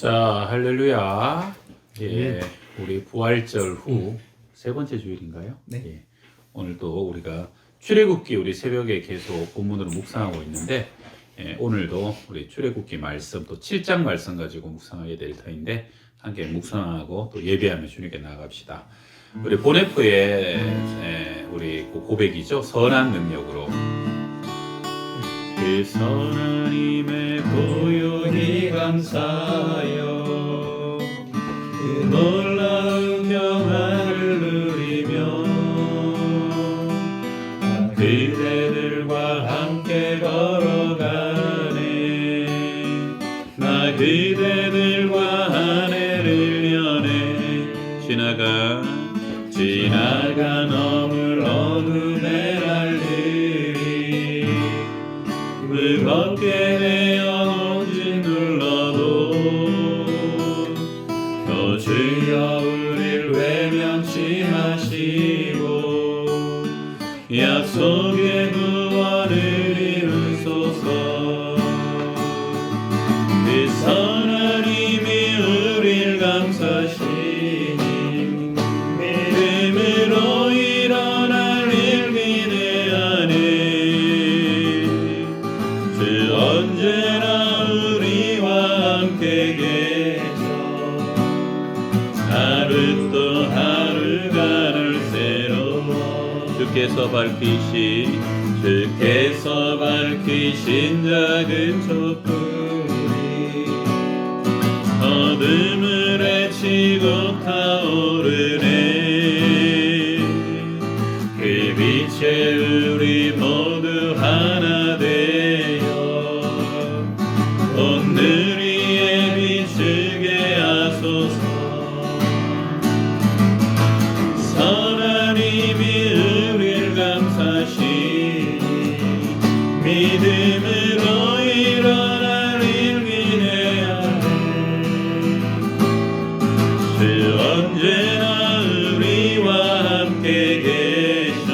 자, 할렐루야. 예, 우리 부활절 후 세 번째 주일인가요? 네. 예, 오늘도 우리가 출애굽기 우리 새벽에 계속 본문으로 묵상하고 있는데 오늘도 우리 출애굽기 말씀 또 7장 말씀 가지고 묵상하게 될 터인데 함께 묵상하고 또 예배하며 주님께 나아갑시다. 우리 보네프의 우리 고백이죠. 선한 능력으로 그 선한 힘에 고요히 감사하여 그 놀라운 평화를 누리며 그대들과 함께 걸어가네. 나 그대들과 한 해를 연해 지나가 넘을 어둠의 날들이 무겁게 되어 온지 눌러도 또 주여 우릴 외면치 마시고 약속의 구원을 이루소서. 그 선한 힘이 우릴 감싸시니 믿음으로 일어날 일 기대하네. 주 언제나 우리와 함께 계셔 하루 또 하루가 늘 새로워. 주께서 밝히신 작은 촛불이 어둠을 헤치고 타오르네. 그 빛에 우리 모두 하나 되어 온 누리에 비추게 하소서. 선한 힘이 우릴 감싸시니 믿음으로 일어날 일 기대하네. 주 언제나 우리와 함께 계셔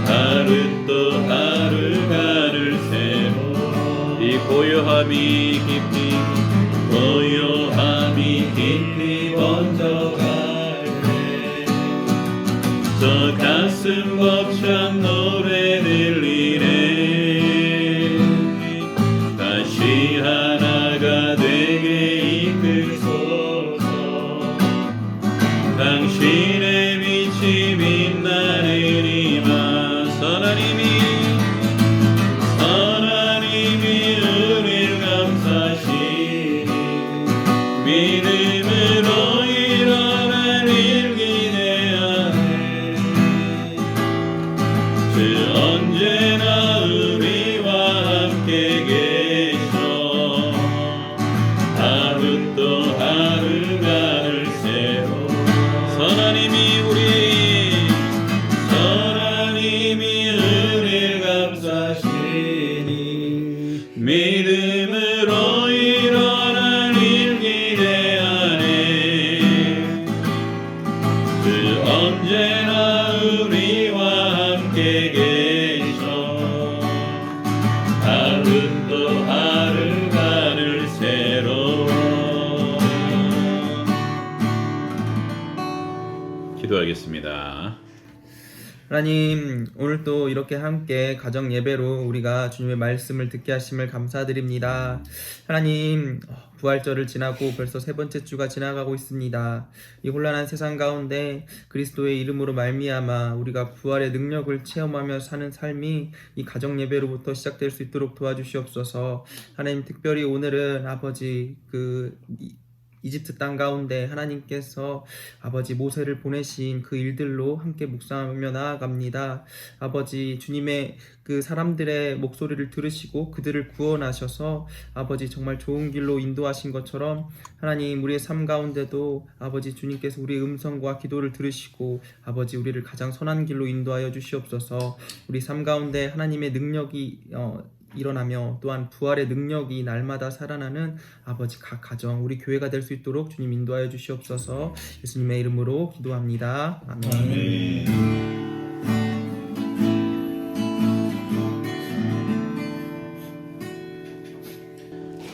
하루 또 하루가 늘 새로. 이 고요함이 깊이 번져가네. 저 가슴 벅찬 노래 들리네. 다시 하나가 되게 이끌소서. 당신의 빛이 빛나는 이마. 선한 힘이 우릴 감싸시니 믿음으로 일어날 일 기대하네. 주 언제나 우리와 함께 계셔 하루 또 하루가 늘 새로. 선한 힘이 우릴 감싸시니 믿음으로 일어날 일 기대하네. 주 언제나 우리와 함께 계셔 하루 또 하루가 늘 새로워. 기도하겠습니다. 하나님, 오늘 또 이렇게 함께 가정 예배로 우리가 주님의 말씀을 듣게 하심을 감사드립니다. 하나님, 부활절을 지나고 벌써 세 번째 주가 지나가고 있습니다. 이 혼란한 세상 가운데 그리스도의 이름으로 말미암아 우리가 부활의 능력을 체험하며 사는 삶이 이 가정 예배로부터 시작될 수 있도록 도와주시옵소서. 하나님, 특별히 오늘은 아버지 이집트 땅 가운데 하나님께서 아버지 모세를 보내신 그 일들로 함께 묵상하며 나아갑니다. 아버지, 주님의 그 사람들의 목소리를 들으시고 그들을 구원하셔서 아버지 정말 좋은 길로 인도하신 것처럼 하나님, 우리의 삶 가운데도 아버지 주님께서 우리의 음성과 기도를 들으시고 아버지 우리를 가장 선한 길로 인도하여 주시옵소서. 우리 삶 가운데 하나님의 능력이 일어나며 또한 부활의 능력이 날마다 살아나는 아버지 각 가정 우리 교회가 될 수 있도록 주님 인도하여 주시옵소서. 예수님의 이름으로 기도합니다. 아멘. 아멘.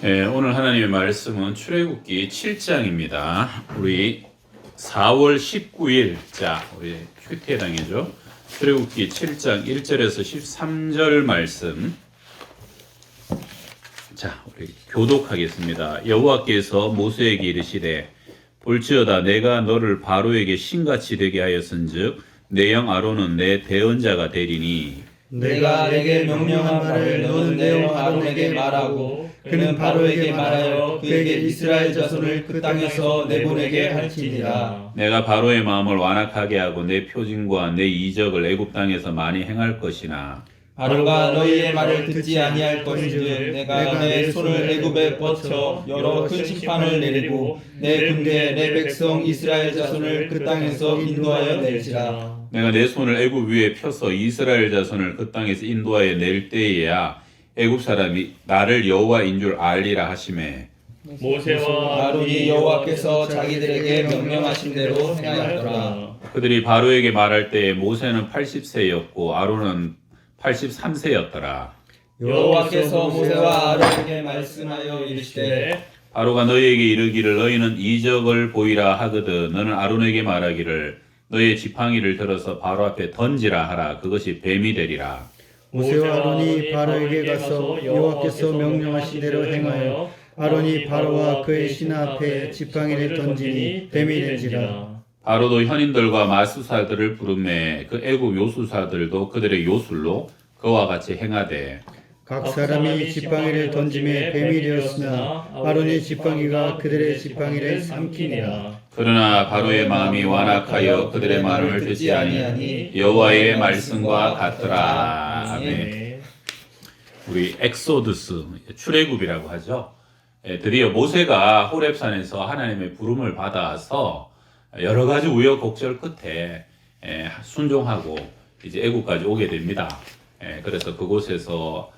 오늘 하나님의 말씀은 출애굽기 7장입니다. 우리 4월 19일, 자, 우리 큐티의 당이죠. 출애굽기 7장 1절에서 13절 말씀. 자, 우리 교독하겠습니다. 여호와께서 모세에게 이르시되 볼지어다 내가 너를 바로에게 신같이 되게 하였은즉 내 형 아론은 내 대언자가 되리니 내가 내게 명령한 말을 너는 내 형 아론에게 말하고 그는 바로에게 말하여 그에게 이스라엘 자손을 그 땅에서 내보내게 할지니라. 내가 바로의 마음을 완악하게 하고 내 표징과 내 이적을 애굽 땅에서 많이 행할 것이나 바로가 너희의 말을 듣지 아니할 것인즉 내가 내 손을 애굽에 뻗쳐 여러 큰 심판을 내리고 내 군대 내 백성 이스라엘 자손을 그 땅에서 인도하여 낼지라. 내가 내 손을 애굽 위에 펴서 이스라엘 자손을 그 땅에서 인도하여 낼 때에야 애굽 사람이 나를 여호와인 줄 알리라 하시매 모세와 아론이 여호와께서 자기들에게 명령하신 대로 행하였더라. 그들이 바로에게 말할 때에 모세는 80세였고 아론은 83세였더라. 여호와께서 모세와 아론에게 말씀하여 이르시되 바로가 너희에게 이르기를 너희는 이적을 보이라 하거든 너는 아론에게 말하기를 너희의 지팡이를 들어서 바로 앞에 던지라 하라. 그것이 뱀이 되리라. 모세와 아론이 바로에게 가서 여호와께서 명령하신 대로 행하여 아론이 바로와 그의 신하 앞에 지팡이를 던지니 뱀이 된지라. 바로도 현인들과 마수사들을 부르매 그 애굽 요수사들도 그들의 요술로 그와 같이 행하되 각 사람이 지팡이를 던짐에 뱀이 되었으나 아론의 지팡이가 그들의 지팡이를 삼키니라. 그러나 바로의 마음이 완악하여 그들의 말을 듣지 아니하니 여호와의 말씀과 같더라. 아멘. 우리 엑소두스 출애굽이라고 하죠. 드디어 모세가 호렙산에서 하나님의 부름을 받아서 여러 가지 우여곡절 끝에 순종하고 이제 애굽까지 오게 됩니다. 그래서 그곳에서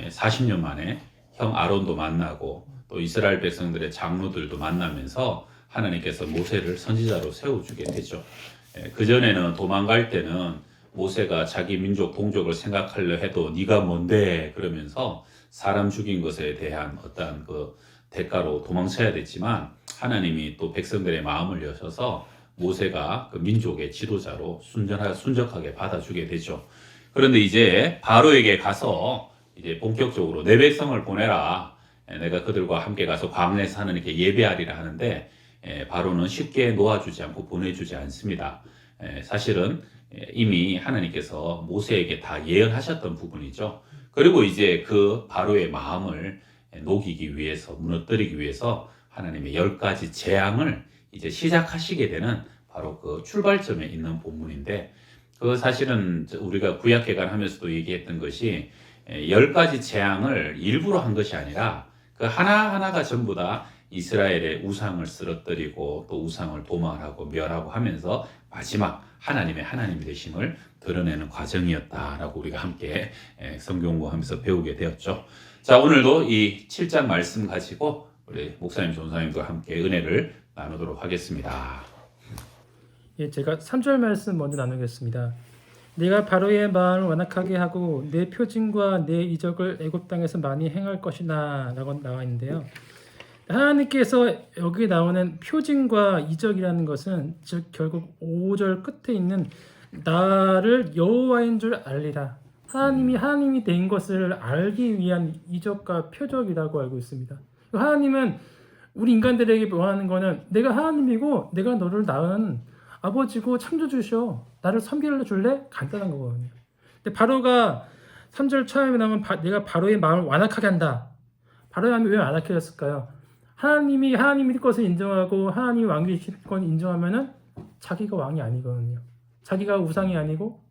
40년 만에 형 아론도 만나고 또 이스라엘 백성들의 장로들도 만나면서 하나님께서 모세를 선지자로 세워주게 되죠. 그전에는 도망갈 때는 모세가 자기 민족 동족을 생각하려 해도 네가 뭔데 그러면서 사람 죽인 것에 대한 어떤 그 대가로 도망쳐야 됐지만 하나님이 또 백성들의 마음을 여셔서 모세가 그 민족의 지도자로 순적하게 받아주게 되죠. 그런데 이제 바로에게 가서 이제 본격적으로 내 백성을 보내라. 내가 그들과 함께 가서 광야에서 하나님께 예배하리라 하는데 바로는 쉽게 놓아주지 않고 보내주지 않습니다. 사실은 이미 하나님께서 모세에게 다 예언하셨던 부분이죠. 그리고 이제 그 바로의 마음을 녹이기 위해서 무너뜨리기 위해서 하나님의 10가지 재앙을 이제 시작하시게 되는 바로 그 출발점에 있는 본문인데 그 사실은 우리가 구약개관 하면서도 얘기했던 것이 10가지 재앙을 일부러 한 것이 아니라 그 하나하나가 전부 다 이스라엘의 우상을 쓰러뜨리고 또 우상을 도말하고 멸하고 하면서 마지막 하나님의 하나님 되심을 드러내는 과정이었다라고 우리가 함께 성경 공부하면서 배우게 되었죠. 자, 오늘도 이 7장 말씀 가지고 우리 목사님, 전사님과 함께 은혜를 나누도록 하겠습니다. 예, 제가 3절 말씀 먼저 나누겠습니다. 내가 바로의 마음을 완악하게 하고 내 표징과 내 이적을 애굽 땅에서 많이 행할 것이나 라고 나와 있는데요. 하나님께서 여기 나오는 표징과 이적이라는 것은 즉 결국 5절 끝에 있는 나를 여호와인 줄 알리라. 하나님이 된 것을 알기 위한 이적과 표적이라고 알고 있습니다. 하나님은 우리 인간들에게 원하는 거는 내가 하나님이고 내가 너를 낳은 아버지고 창조주셔. 나를 섬기려 줄래? 간단한 거거든요. 근데 바로가 3절 처음에 나오면 내가 바로의 마음을 완악하게 한다. 바로의 마음이 왜 완악하게 했을까요? 하나님이 것을 인정하고 하나님이 왕이 되실 건 인정하면은 자기가 왕이 아니거든요. 자기가 우상이 아니고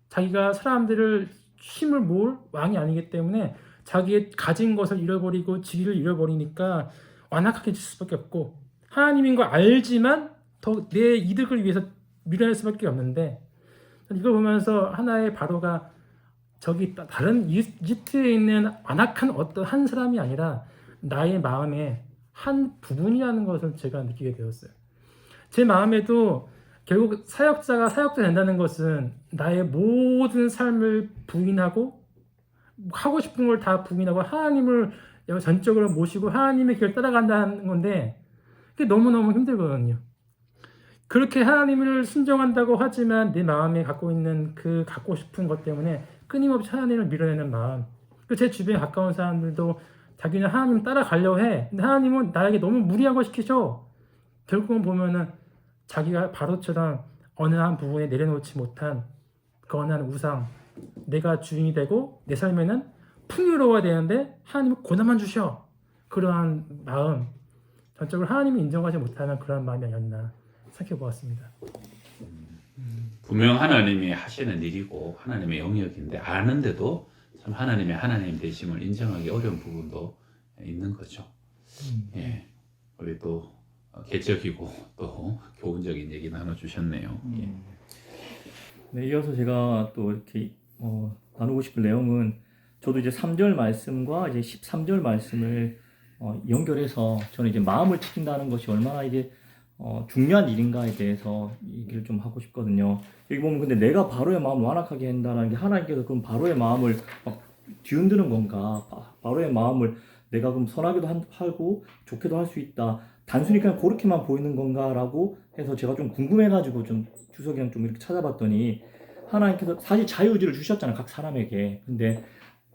자기가 사람들을 힘을 모을 왕이 아니기 때문에 자기의 가진 것을 잃어버리고 지위를 잃어버리니까 완악하게 될 수밖에 없고 하나님인 걸 알지만 더 내 이득을 위해서 밀어낼 수밖에 없는데 이걸 보면서 하나의 바로가 저기 다른 이집트에 있는 완악한 어떤 한 사람이 아니라 나의 마음의 한 부분이라는 것을 제가 느끼게 되었어요. 제 마음에도 결국 사역자가 사역자 된다는 것은 나의 모든 삶을 부인하고 하고 싶은 걸 다 부인하고 하나님을 전적으로 모시고 하나님의 길을 따라간다는 건데 그게 너무너무 힘들거든요. 그렇게 하나님을 순종한다고 하지만 내 마음에 갖고 있는 그 갖고 싶은 것 때문에 끊임없이 하나님을 밀어내는 마음. 제 주변에 가까운 사람들도 자기는 하나님 따라가려고 해. 근데 하나님은 나에게 너무 무리한 걸 시키셔. 결국은 보면은 자기가 바로처럼 어느 한 부분에 내려놓지 못한 그 어느 한 우상, 내가 주인이 되고 내 삶에는 풍요로워야 되는데 하나님은 고난만 주셔. 그러한 마음, 전적으로 하나님을 인정하지 못하는 그런 마음이 아니었나 생각해보았습니다. 분명 하나님이 하시는 일이고 하나님의 영역인데 아는데도 참 하나님의 하나님 되심을 인정하기 어려운 부분도 있는 거죠. 예, 우리 또 개적이고 또 교훈적인 얘기 나눠주셨네요. 예. 네, 이어서 제가 또 이렇게 나누고 싶은 내용은 저도 이제 3절 말씀과 이제 13절 말씀을 연결해서 저는 이제 마음을 지킨다는 것이 얼마나 이게 중요한 일인가에 대해서 얘기를 좀 하고 싶거든요. 여기 보면 근데 내가 바로의 마음을 완악하게 한다는 게 하나님께서 그럼 바로의 마음을 막 뒤흔드는 건가? 바로의 마음을 내가 그럼 선하게도 하고 좋게도 할 수 있다. 단순히 그냥 그렇게만 보이는 건가라고 해서 제가 좀 궁금해가지고 좀 주석이랑 좀 이렇게 찾아봤더니 하나님께서 사실 자유의지를 주셨잖아요. 각 사람에게. 근데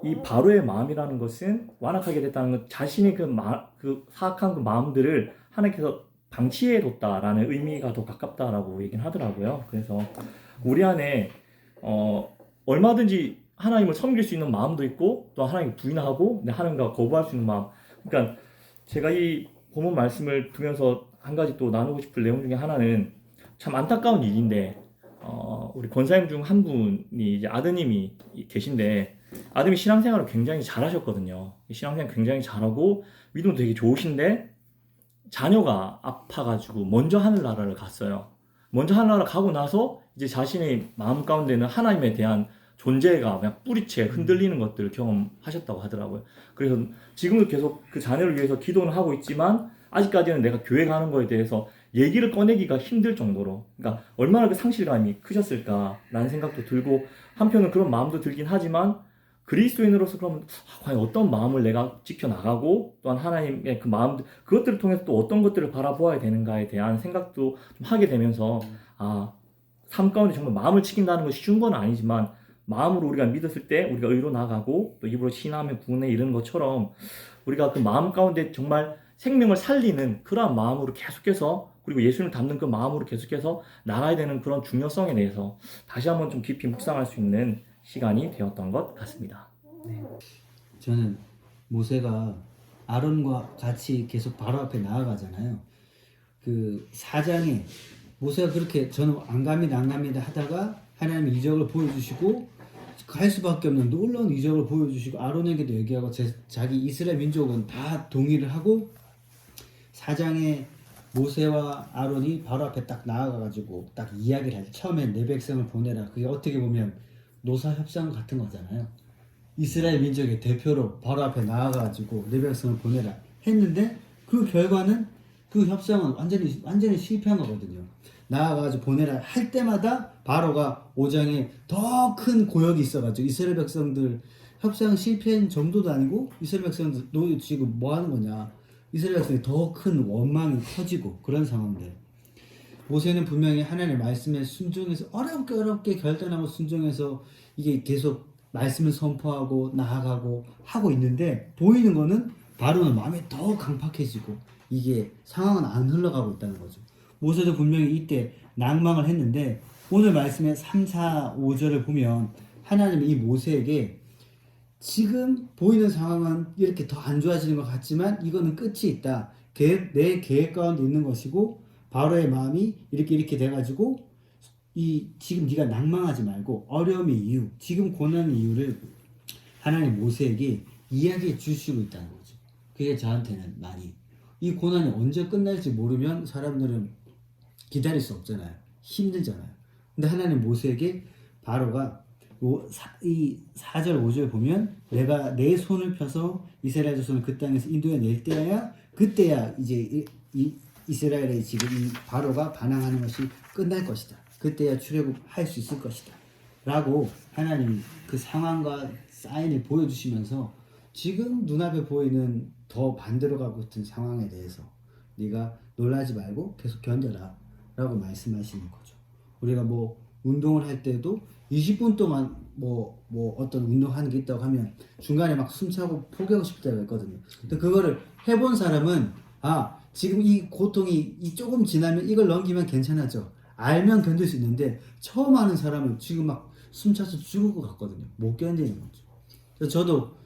이 바로의 마음이라는 것은 완악하게 됐다는 것, 자신의 그 사악한 그 마음들을 하나님께서 방치해뒀다라는 의미가 더 가깝다라고 얘기는 하더라고요. 그래서 우리 안에 얼마든지 하나님을 섬길 수 있는 마음도 있고 또 하나님을 부인하고 하나님과 거부할 수 있는 마음. 그러니까 제가 이 본문 말씀을 두면서 한 가지 또 나누고 싶을 내용 중에 하나는 참 안타까운 일인데 우리 권사님 중 한 분이 이제 아드님이 계신데 아드님이 신앙생활을 굉장히 잘하셨거든요. 신앙생활 굉장히 잘하고 믿음도 되게 좋으신데 자녀가 아파가지고 먼저 하늘나라를 갔어요. 먼저 하늘나라 가고 나서 이제 자신의 마음 가운데는 하나님에 대한 존재가 그냥 뿌리채 흔들리는 것들을 경험하셨다고 하더라고요. 그래서 지금도 계속 그 자녀를 위해서 기도는 하고 있지만 아직까지는 내가 교회 가는 거에 대해서 얘기를 꺼내기가 힘들 정도로, 그러니까 얼마나 그 상실감이 크셨을까라는 생각도 들고 한편은 그런 마음도 들긴 하지만 그리스도인으로서 그러면 과연 어떤 마음을 내가 지켜나가고 또한 하나님의 그 마음들, 그것들을 통해서 또 어떤 것들을 바라보아야 되는가에 대한 생각도 좀 하게 되면서 삶 가운데 정말 마음을 지킨다는 것이 쉬운 건 아니지만 마음으로 우리가 믿었을 때 우리가 의로 나가고 또 입으로 신하며 구원에 이르는 것처럼 우리가 그 마음 가운데 정말 생명을 살리는 그러한 마음으로 계속해서, 그리고 예수님을 닮는 그 마음으로 계속해서 나가야 되는 그런 중요성에 대해서 다시 한번 좀 깊이 묵상할 수 있는 시간이 되었던 것 같습니다. 저는 모세가 아론과 같이 계속 바로 앞에 나아가잖아요. 그 4장에 모세가 그렇게 저는 안 갑니다 하다가 하나님의 이적을 보여주시고 갈 수밖에 없는 놀라운 이적을 보여주시고 아론에게도 얘기하고 자기 이스라엘 민족은 다 동의를 하고 4장에 모세와 아론이 바로 앞에 딱 나아가가지고 딱 이야기를 하죠. 처음엔 내 백성을 보내라. 그게 어떻게 보면 노사협상 같은 거잖아요. 이스라엘 민족의 대표로 바로 앞에 나아가가지고 내 백성을 보내라 했는데 그 결과는 그 협상은 완전히 실패한 거거든요. 나아가지고 보내라 할 때마다 바로가 5장에 더 큰 고역이 있어가지고 이스라엘 백성들 협상 실패한 정도도 아니고 이스라엘 백성들 너 지금 뭐 하는 거냐, 이스라엘 백성이 더 큰 원망이 커지고 그런 상황들. 모세는 분명히 하나님의 말씀에 순종해서 어렵게 결단하고 순종해서 이게 계속 말씀을 선포하고 나아가고 하고 있는데 보이는 거는 바로는 마음이 더 강팍해지고 이게 상황은 안 흘러가고 있다는 거죠. 모세도 분명히 이때 낭망을 했는데 오늘 말씀의 3, 4, 5절을 보면 하나님이 이 모세에게 지금 보이는 상황은 이렇게 더 안 좋아지는 것 같지만 이거는 끝이 있다. 내 계획 가운데 있는 것이고 바로의 마음이 이렇게 돼가지고 지금 네가 낭망하지 말고 어려움의 이유, 지금 고난의 이유를 하나님 모세에게 이야기해 주시고 있다는 거죠. 그게 저한테는 많이 이 고난이 언제 끝날지 모르면 사람들은 기다릴 수 없잖아요. 힘들잖아요. 근데 하나님 모세에게 바로가 이 4절 5절 보면 내가 내 손을 펴서 이스라엘 자손을 그 땅에서 인도해 낼 때야 그때야 이제 이스라엘의 지금 이 바로가 반항하는 것이 끝날 것이다. 그때야 출애굽할 수 있을 것이다 라고 하나님이 그 상황과 사인을 보여주시면서 지금 눈앞에 보이는 더 반대로 가고 있는 상황에 대해서 네가 놀라지 말고 계속 견뎌라 라고 말씀하시는 거죠. 우리가 뭐 운동을 할 때도 20분 동안 뭐 어떤 운동하는 게 있다고 하면 중간에 막 숨차고 포기하고 싶을 때가 있거든요. 근데 그거를 해본 사람은 아 지금 이 고통이 이 조금 지나면 이걸 넘기면 괜찮아져 알면 견딜 수 있는데 처음 하는 사람은 지금 막 숨차서 죽을 것 같거든요. 못 견디는 거죠. 그래서 저도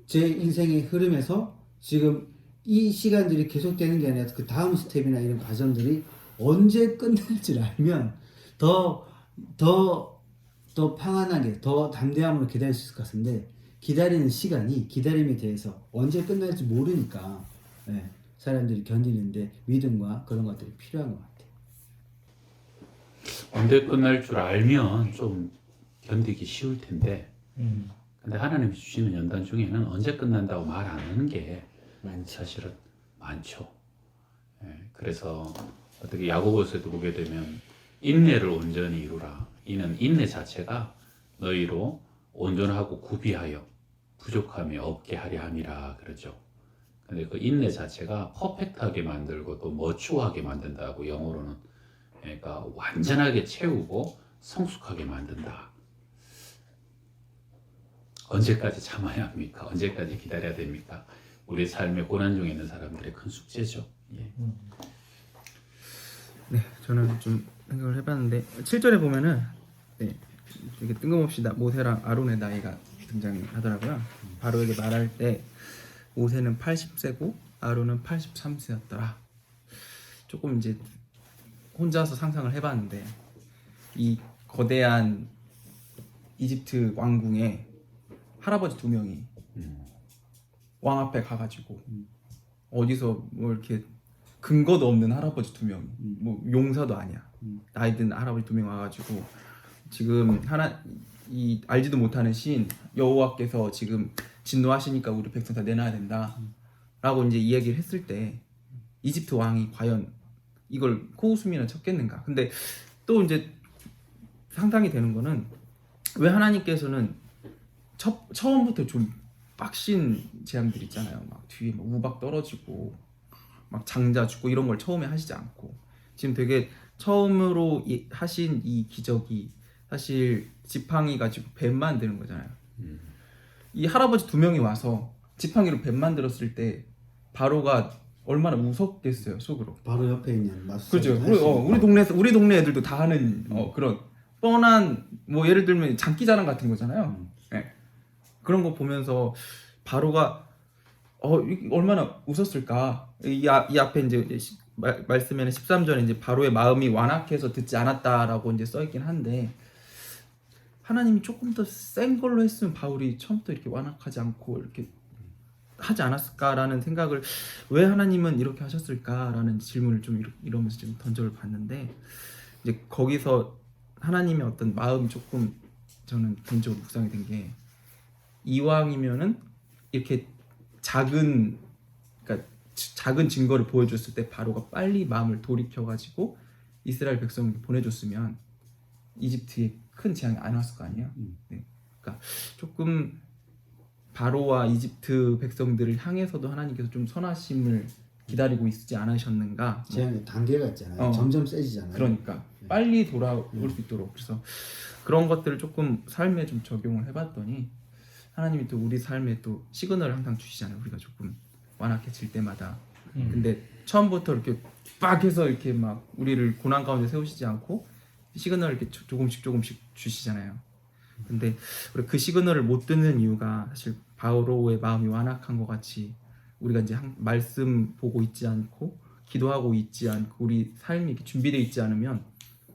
제 인생의 흐름에서 지금 이 시간들이 계속되는 게 아니라 그 다음 스텝이나 이런 과정들이 언제 끝날지 알면 더 평안하게 더 담대함으로 기다릴 수 있을 것 같은데 기다리는 시간이 기다림에 대해서 언제 끝날지 모르니까 예, 사람들이 견디는데 믿음과 그런 것들이 필요한 것 같아요. 언제 끝날 줄 알면 좀 견디기 쉬울 텐데 근데 하나님이 주시는 연단 중에는 언제 끝난다고 말 안 하는 게 사실은 많죠. 예, 그래서 어떻게 야고보서에도 보게 되면 인내를 온전히 이루라. 이는 인내 자체가 너희로 온전하고 구비하여 부족함이 없게 하려 함이라 그러죠. 근데 그 인내 자체가 퍼펙트하게 만들고 또 머추하게 만든다고 영어로는 그러니까 완전하게 채우고 성숙하게 만든다. 언제까지 참아야 합니까? 언제까지 기다려야 됩니까? 우리 삶의 고난 중에 있는 사람들의 큰 숙제죠. 예. 네, 저는 좀 생각을 해봤는데 7절에 보면은 네, 되게 뜬금없이 모세랑 아론의 나이가 등장하더라고요. 바로에게 말할 때 모세는 80세고 아론은 83세였더라. 조금 이제 혼자서 상상을 해봤는데 이 거대한 이집트 왕궁에 할아버지 2명이 왕 앞에 가가지고 어디서 뭐 이렇게 근거도 없는 할아버지 2명이 뭐 용사도 아니야 나이 든 할아버지 2명 와가지고 지금 이 알지도 못하는 신 여호와께서 지금 진노하시니까 우리 백성 다 내놔야 된다 라고 이제 이야기를 했을 때 이집트 왕이 과연 이걸 코웃음이나 쳤겠는가. 근데 또 이제 상상이 되는 거는 왜 하나님께서는 처음부터 좀 빡신 재앙들 있잖아요. 막 뒤에 막 우박 떨어지고 막 장자 죽고 이런 걸 처음에 하시지 않고 지금 되게 처음으로 하신 이 기적이 사실 지팡이 가지고 뱀 만드는 거잖아요. 이 할아버지 2명이 와서 지팡이로 뱀 만들었을 때 바로가 얼마나 무섭겠어요 속으로. 바로 옆에 있는 마수. 그죠. 우리 동네 애들도 다 하는 그런 뻔한 뭐 예를 들면 장기자랑 같은 거잖아요. 네. 그런 거 보면서 바로가 얼마나 웃었을까. 이 앞에 이제 말씀에는 13절에 이제 바로의 마음이 완악해서 듣지 않았다라고 이제 써 있긴 한데 하나님이 조금 더 센 걸로 했으면 바울이 처음부터 이렇게 완악하지 않고 이렇게 하지 않았을까라는 생각을 왜 하나님은 이렇게 하셨을까라는 질문을 좀 이러면서 좀 던져봤는데 이제 거기서 하나님의 어떤 마음이 조금 저는 개인적으로 묵상이 된 게 이왕이면은 이렇게 작은 증거를 보여줬을 때 바로가 빨리 마음을 돌이켜가지고 이스라엘 백성을 보내줬으면 이집트에 큰 재앙이 안 왔을 거 아니에요. 네. 그러니까 조금 바로와 이집트 백성들을 향해서도 하나님께서 좀 선하심을 기다리고 있지 않으셨는가. 재앙의 단계가 있잖아요. 점점 세지잖아요. 그러니까 빨리 돌아올 수 있도록. 그래서 그런 것들을 조금 삶에 좀 적용을 해봤더니 하나님이 또 우리 삶에 또 시그널을 항상 주시잖아요. 우리가 조금 완악해질 때마다. 근데 처음부터 이렇게 빡 해서 이렇게 막 우리를 고난 가운데 세우시지 않고 시그널을 이렇게 조금씩 주시잖아요. 근데 우리 그 시그널을 못 듣는 이유가 사실 바오로의 마음이 완악한 것 같이 우리가 이제 말씀 보고 있지 않고 기도하고 있지 않고 우리 삶이 이렇게 준비되어 있지 않으면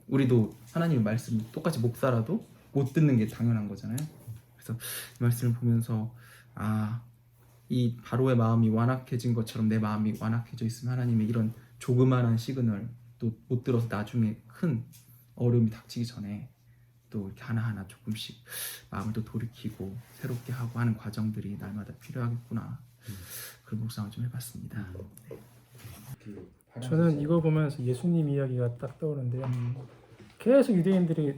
우리도 하나님의 말씀 똑같이 못 살아도 못 듣는 게 당연한 거잖아요. 그래서 이 말씀을 보면서 이 바로의 마음이 완악해진 것처럼 내 마음이 완악해져 있으면 하나님의 이런 조그만한 시그널 또 못 들어서 나중에 큰 어려움이 닥치기 전에 또 이렇게 하나하나 조금씩 마음을 또 돌이키고 새롭게 하고 하는 과정들이 날마다 필요하겠구나. 그런 묵상을 좀 해봤습니다. 저는 이거 보면서 예수님 이야기가 딱 떠오르는데요. 계속 유대인들이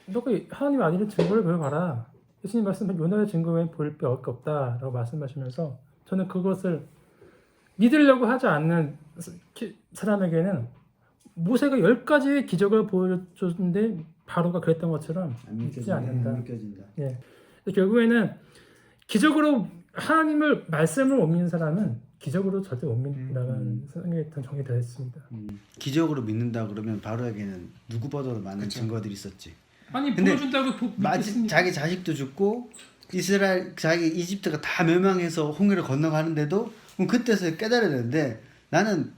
너가 하나님 아니는 증거를 보여봐라 예수님 말씀은 요나의 증거 외엔 보일 게 없다라고 말씀하시면서 저는 그것을 믿으려고 하지 않는 사람에게는 모세가 10가지의 기적을 보여줬는데 바로가 그랬던 것처럼 안 믿지 믿겨진다. 않는다. 안 믿겨진다. 예. 결국에는 기적으로 하나님을 말씀을 못 믿는 사람은 기적으로 절대 못 믿는다는 생각이 정리되어 있습니다. 기적으로 믿는다 그러면 바로에게는 누구보다도 많은 증거들이 있었지. 아니 근데 보여준다고 믿겠습니까? 자기 자식도 죽고 이스라엘 자기 이집트가 다 멸망해서 홍해를 건너가는데도 그럼 그때서 깨달아야 되는데 나는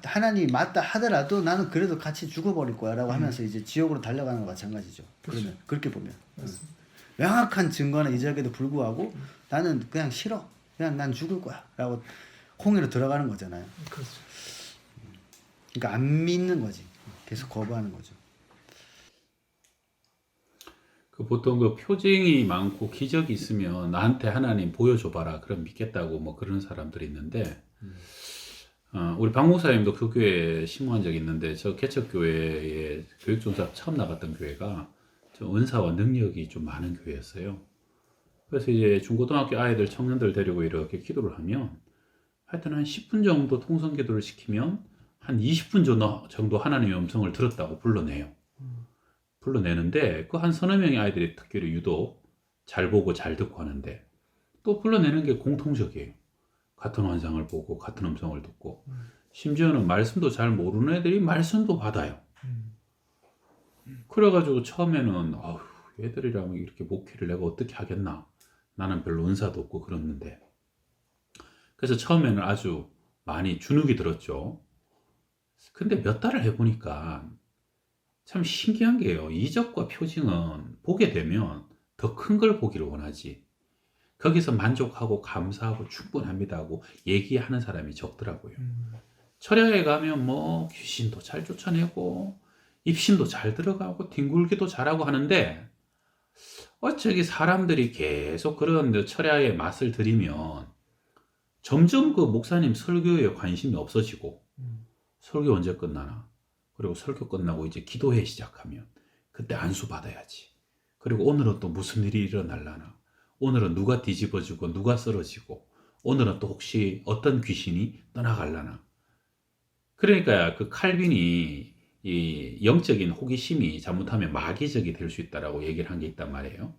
하나님이 맞다 하더라도 나는 그래도 같이 죽어버릴 거야라고 하면서 이제 지옥으로 달려가는 거 마찬가지죠. 그러면 그렇게 보면 명확한 증거나 이적에도 불구하고 나는 그냥 싫어. 그냥 난 죽을 거야. 라고 홍해로 들어가는 거잖아요. 그렇죠. 그러니까 안 믿는 거지. 계속 거부하는 거죠. 그 보통 그 표징이 많고 기적이 있으면 나한테 하나님 보여줘봐라. 그럼 믿겠다고 뭐 그런 사람들이 있는데, 우리 박 목사님도 그 교회에 심호한 적이 있는데, 저 개척교회에 교육종사 처음 나갔던 교회가 좀 은사와 능력이 좀 많은 교회였어요. 그래서 이제 중고등학교 아이들, 청년들 데리고 이렇게 기도를 하면 하여튼 한 10분 정도 통성 기도를 시키면 한 20분 정도 하나님의 음성을 들었다고 불러내요. 불러내는데 그 한 서너 명의 아이들이 특별히 유독 잘 보고 잘 듣고 하는데 또 불러내는 게 공통적이에요. 같은 환상을 보고 같은 음성을 듣고 심지어는 말씀도 잘 모르는 애들이 말씀도 받아요. 그래가지고 처음에는 얘들이랑 이렇게 목회를 내가 어떻게 하겠나, 나는 별로 은사도 없고 그랬는데, 그래서 처음에는 아주 많이 주눅이 들었죠. 근데 몇 달을 해보니까 참 신기한 게요. 이적과 표징은 보게 되면 더 큰 걸 보기를 원하지, 거기서 만족하고 감사하고 충분합니다 하고 얘기하는 사람이 적더라고요. 철야에 가면 뭐 귀신도 잘 쫓아내고 입신도 잘 들어가고 뒹굴기도 잘하고 하는데, 어쩌기 사람들이 계속 그런 철야의 맛을 들이면 점점 그 목사님 설교에 관심이 없어지고, 설교 언제 끝나나, 그리고 설교 끝나고 이제 기도회 시작하면 그때 안수 받아야지, 그리고 오늘은 또 무슨 일이 일어날라나, 오늘은 누가 뒤집어지고 누가 쓰러지고, 오늘은 또 혹시 어떤 귀신이 떠나갈라나. 그러니까 그 칼빈이 이 영적인 호기심이 잘못하면 마귀적이 될 수 있다라고 얘기를 한 게 있단 말이에요.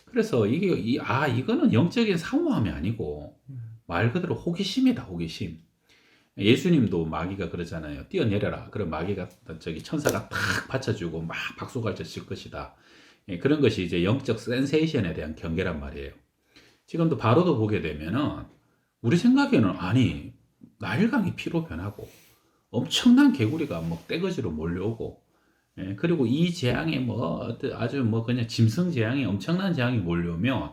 그래서 이거는 영적인 사모함이 아니고 말 그대로 호기심이다, 호기심. 예수님도 마귀가 그러잖아요. 뛰어내려라. 그럼 마귀가 천사가 탁 받쳐주고 막 박수갈채 칠 것이다. 그런 것이 이제 영적 센세이션에 대한 경계란 말이에요. 지금도 바로도 보게 되면은 우리 생각에는 아니 나일강이 피로 변하고 엄청난 개구리가 뭐 떼거지로 몰려오고, 그리고 이 재앙에 뭐 아주 뭐 그냥 짐승 재앙이, 엄청난 재앙이 몰려오면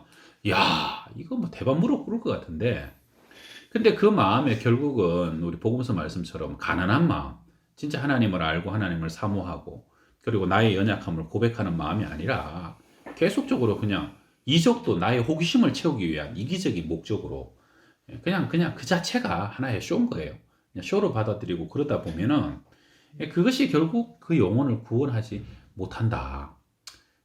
야 이거 뭐 대박 무릎 꿇을 것 같은데, 근데 그 마음에 결국은 우리 복음서 말씀처럼 가난한 마음, 진짜 하나님을 알고 하나님을 사모하고 그리고 나의 연약함을 고백하는 마음이 아니라 계속적으로 그냥 이적도 나의 호기심을 채우기 위한 이기적인 목적으로 그냥 그 자체가 하나의 쇼인 거예요. 그냥 쇼로 받아들이고 그러다 보면은 그것이 결국 그 영혼을 구원하지 못한다.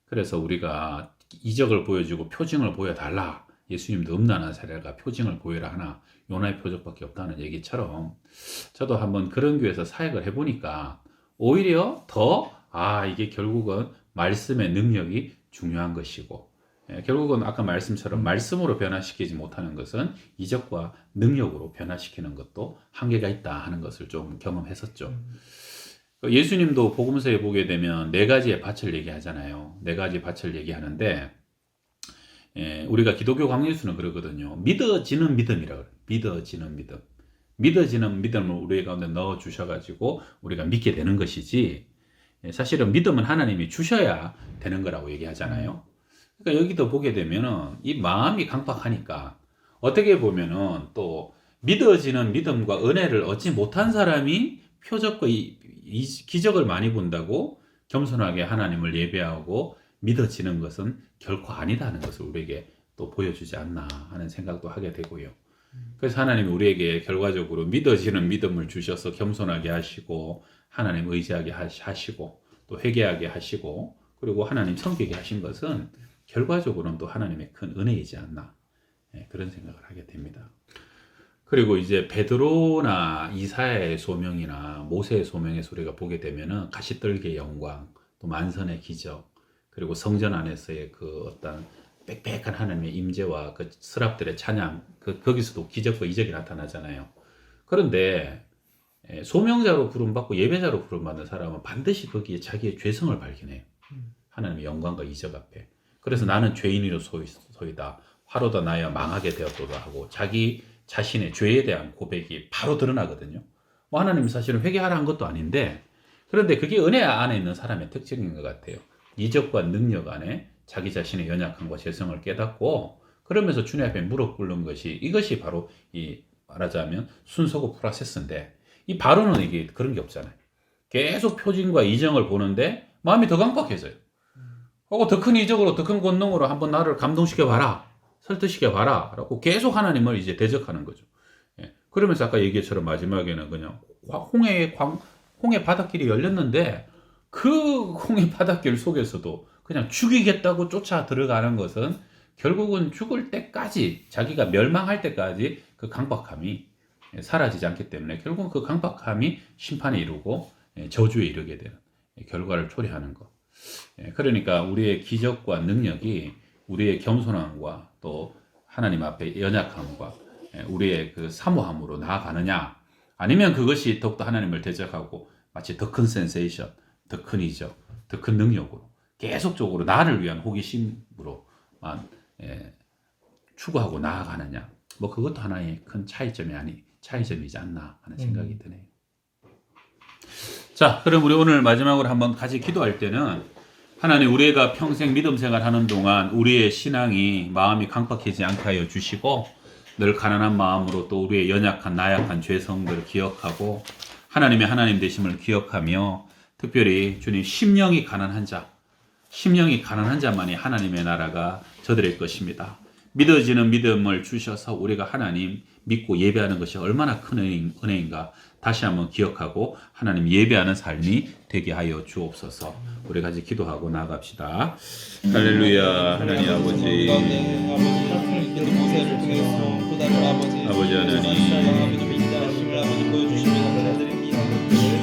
그래서 우리가 이적을 보여주고 표징을 보여달라. 예수님도 음란한 사례가 표징을 보여라 하나 요나의 표적밖에 없다는 얘기처럼, 저도 한번 그런 교회에서 사역을 해보니까 오히려 더 이게 결국은 말씀의 능력이 중요한 것이고, 결국은 아까 말씀처럼 말씀으로 변화시키지 못하는 것은 이적과 능력으로 변화시키는 것도 한계가 있다 하는 것을 좀 경험했었죠. 예수님도 복음서에 보게 되면 4가지의 밭을 얘기하잖아요. 4가지 밭을 얘기하는데, 우리가 기독교 강예수는 그러거든요. 믿어지는 믿음이라고 그래요. 믿어지는 믿음. 믿어지는 믿음을 우리 가운데 넣어 주셔가지고 우리가 믿게 되는 것이지, 사실은 믿음은 하나님이 주셔야 되는 거라고 얘기하잖아요. 그러니까 여기도 보게 되면은 이 마음이 강박하니까 어떻게 보면은 또 믿어지는 믿음과 은혜를 얻지 못한 사람이 표적과 이 기적을 많이 본다고 겸손하게 하나님을 예배하고 믿어지는 것은 결코 아니다는 것을 우리에게 또 보여주지 않나 하는 생각도 하게 되고요. 그래서 하나님이 우리에게 결과적으로 믿어지는 믿음을 주셔서 겸손하게 하시고 하나님 의지하게 하시고 또 회개하게 하시고 그리고 하나님 섬기게 하신 것은 결과적으로는 또 하나님의 큰 은혜이지 않나 그런 생각을 하게 됩니다. 그리고 이제 베드로나 이사야의 소명이나 모세의 소명에서 우리가 보게 되면은 가시떨기의 영광, 또 만선의 기적, 그리고 성전 안에서의 그 어떤 빽빽한 하나님의 임재와 그 스랍들의 찬양, 거기서도 기적과 이적이 나타나잖아요. 그런데 소명자로 부름받고 예배자로 부름받는 사람은 반드시 거기에 자기의 죄성을 발견해요. 하나님의 영광과 이적 앞에. 그래서 나는 죄인이로 소이다. 화로다 나야 망하게 되었도다 하고 자기 자신의 죄에 대한 고백이 바로 드러나거든요. 뭐 하나님 사실은 회개하라 한 것도 아닌데, 그런데 그게 은혜 안에 있는 사람의 특징인 것 같아요. 이적과 능력 안에 자기 자신의 연약함과 죄성을 깨닫고 그러면서 주님 앞에 무릎 꿇는 것이, 이것이 바로 이 말하자면 순서고 프로세스인데, 이 바로는 이게 그런 게 없잖아요. 계속 표징과 이정을 보는데 마음이 더 강박해져요. 하고 더 큰 이적으로, 더 큰 권능으로 한번 나를 감동시켜 봐라, 설득시켜 봐라 라고 계속 하나님을 이제 대적하는 거죠. 그러면서 아까 얘기처럼 마지막에는 그냥 홍해 바닷길이 열렸는데 그 홍해 바닷길 속에서도 그냥 죽이겠다고 쫓아 들어가는 것은 결국은 죽을 때까지, 자기가 멸망할 때까지 그 강박함이 사라지지 않기 때문에 결국은 그 강박함이 심판에 이르고 저주에 이르게 되는 결과를 초래하는 것. 그러니까 우리의 기적과 능력이 우리의 겸손함과 또 하나님 앞에 연약함과 우리의 그 사모함으로 나아가느냐, 아니면 그것이 더욱더 하나님을 대적하고 마치 더 큰 센세이션, 더 큰 이적, 더 큰 능력으로 계속적으로 나를 위한 호기심으로만 추구하고 나아가느냐, 뭐 그것도 하나의 큰 차이점이지 않나 하는 생각이 드네요. 자, 그럼 우리 오늘 마지막으로 한번 같이 기도할 때는, 하나님, 우리가 평생 믿음 생활하는 동안 우리의 신앙이 마음이 강박하지 않게 하여 주시고, 늘 가난한 마음으로 또 우리의 연약한 나약한 죄성들을 기억하고 하나님의 하나님 되심을 기억하며, 특별히 주님, 심령이 가난한 자만이 하나님의 나라가 저들의 것입니다. 믿어지는 믿음을 주셔서 우리가 하나님 믿고 예배하는 것이 얼마나 큰 은혜인가 다시 한번 기억하고 하나님 예배하는 삶이 되게 하여 주옵소서. 우리 같이 기도하고 나아갑시다. 할렐루야. 하나님 아버지, 아버지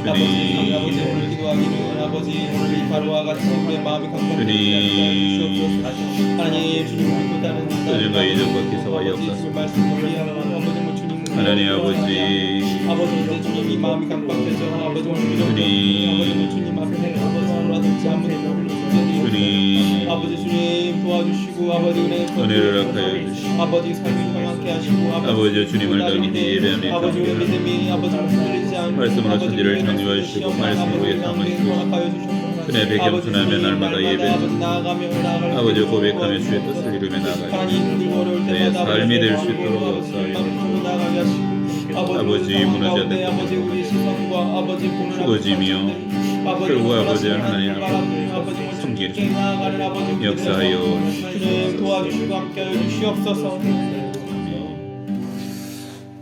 하나님, 아버지 오늘 이 바로와 같이 우리의 마음이 강팍되게 하나님, 주님 뜻하는 주님과 이적과 기사와 역사 하나님 아버지, 이제 주님이 마음이 강팍되죠. 아버지 오늘 주님 앞에 아버지 아버지 주님 도와주시고 아버지 은혜를 허락하여 주시고 아버지 삶을 평안케 하시고 아버지 주님을 더욱이 예배합니다. 아버지 우리 믿음이 아버지 흔들리지 않고 말씀으로 천지를 창조해 주시고 말씀으로 삼으시고 그네 백염순하며 날마다 예배하며 아버지 고백하며 주의 뜻을 이루며 나아가시고 내 삶이 될 수 있도록 역사하여 아버지 무너져 죽어지며 결국 아버지 하나님 앞에 섬기는 역사하여 도와주시고 함께하여 주시옵소서.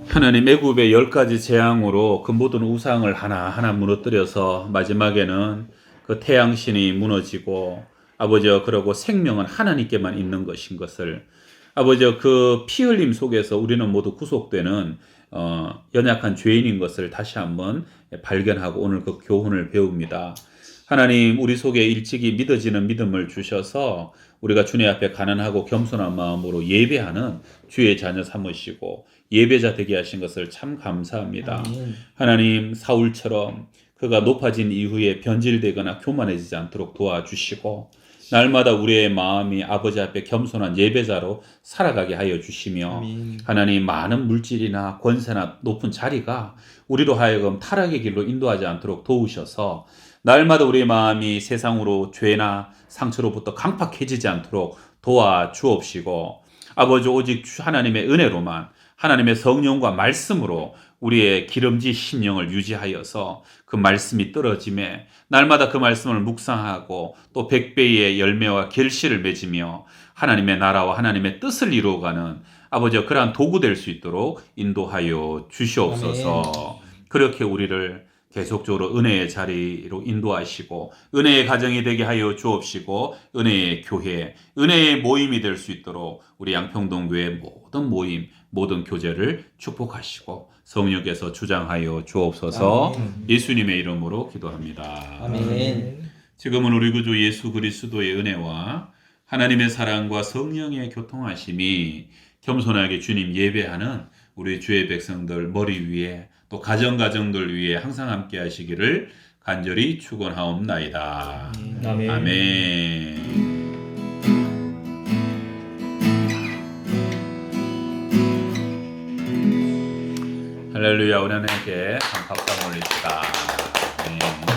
하나님, 애굽의 10가지 재앙으로 그 모든 우상을 하나하나 무너뜨려서 마지막에는 그 태양신이 무너지고 아버지 그러고 생명은 하나님께만 있는 것인 것을 아버지 그 피 흘림 속에서 우리는 모두 구속되는 연약한 죄인인 것을 다시 한번 발견하고 오늘 그 교훈을 배웁니다. 하나님, 우리 속에 일찍이 믿어지는 믿음을 주셔서 우리가 주님 앞에 가난하고 겸손한 마음으로 예배하는 주의 자녀 삼으시고 예배자 되게 하신 것을 참 감사합니다. 하나님, 사울처럼 그가 높아진 이후에 변질되거나 교만해지지 않도록 도와주시고 날마다 우리의 마음이 아버지 앞에 겸손한 예배자로 살아가게 하여 주시며 하나님, 많은 물질이나 권세나 높은 자리가 우리로 하여금 타락의 길로 인도하지 않도록 도우셔서 날마다 우리의 마음이 세상으로 죄나 상처로부터 강팍해지지 않도록 도와주옵시고 아버지, 오직 하나님의 은혜로만 하나님의 성령과 말씀으로 우리의 기름진 심령을 유지하여서 그 말씀이 떨어짐에 날마다 그 말씀을 묵상하고 또 100배의 열매와 결실을 맺으며 하나님의 나라와 하나님의 뜻을 이루어가는 아버지 그러한 도구 될 수 있도록 인도하여 주시옵소서. 그렇게 우리를 계속적으로 은혜의 자리로 인도하시고 은혜의 가정이 되게 하여 주옵시고 은혜의 교회, 은혜의 모임이 될 수 있도록 우리 양평동교회 모든 모임, 모든 교제를 축복하시고 성령께서 주장하여 주옵소서. 예수님의 이름으로 기도합니다. 아멘. 지금은 우리 구주 예수 그리스도의 은혜와 하나님의 사랑과 성령의 교통하심이 겸손하게 주님 예배하는 우리 주의 백성들 머리 위에 또 가정들 위에 항상 함께 하시기를 간절히 축원하옵나이다. 아멘. 아멘. 할렐루야. 우리 하나님께 박수 한번 올립시다. 아멘.